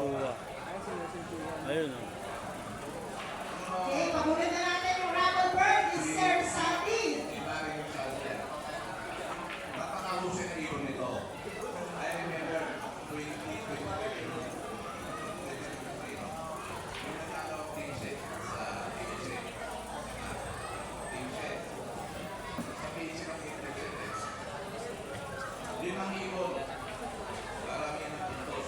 Jowa. Ayun o. Okay, pabunin na natin yung rubber bird ni Sir Sandy. Napakalusin na ibon nito. I remember 2023. Yung nagkakaroon team set sa team set. Team set. Sa team set ng internet. 5 ibon. Karamihan ng puntos.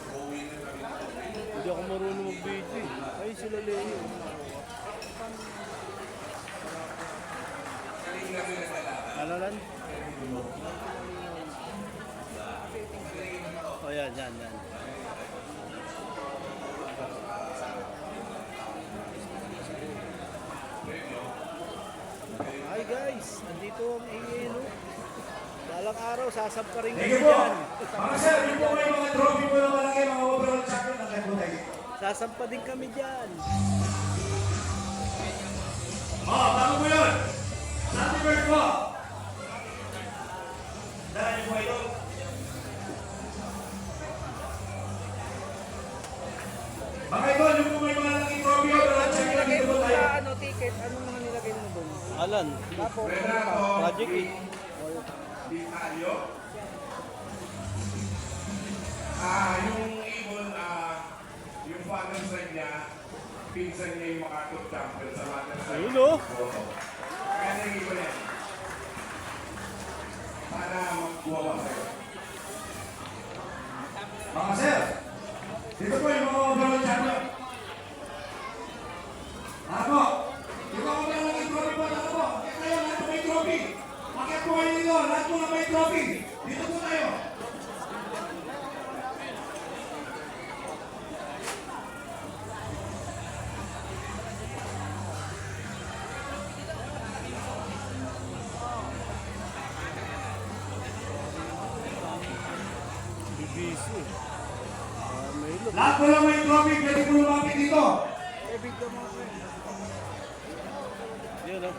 Go-winner kami nito. Hindi ako marunong mag-video. Ay, sila Leo. Ano lang? O yan, yan, yan. Hi guys, nandito ang AALO. Dalang araw, sasamparin Thank kami you po. dyan. Mga sir, yung po may mga trophy po na malaki, mga overall champion, ang po tayo. Sasampa din kami dyan. Bago po yun. Happy birthday po. Dahil niyo po ito. Mga idol, yung po may mga laki trophy, overall champion, Nilagay dito mo po tayo. sa ano, ticket, anong mga nilagay mo doon? Alan, Tapos, Project eh. Vitalio. Yung ibon, yung father side niya, pinsan niya yung MacArthur champion sa mother side. Ayun o. Kaya na yung ibon yan. Para magbuwa sa'yo. Mga sir, dito po yung mga overall champion. Ako, yung mga may laki trophy po, ako po. Kaya kayo, lahat po may trophy. Bakit po kayo dito? Lahat po na may trophy. Dito po tayo. BBC. May look. Lahat po lang may trophy. Pwede po lumapit dito. eh, video mo. Yun o.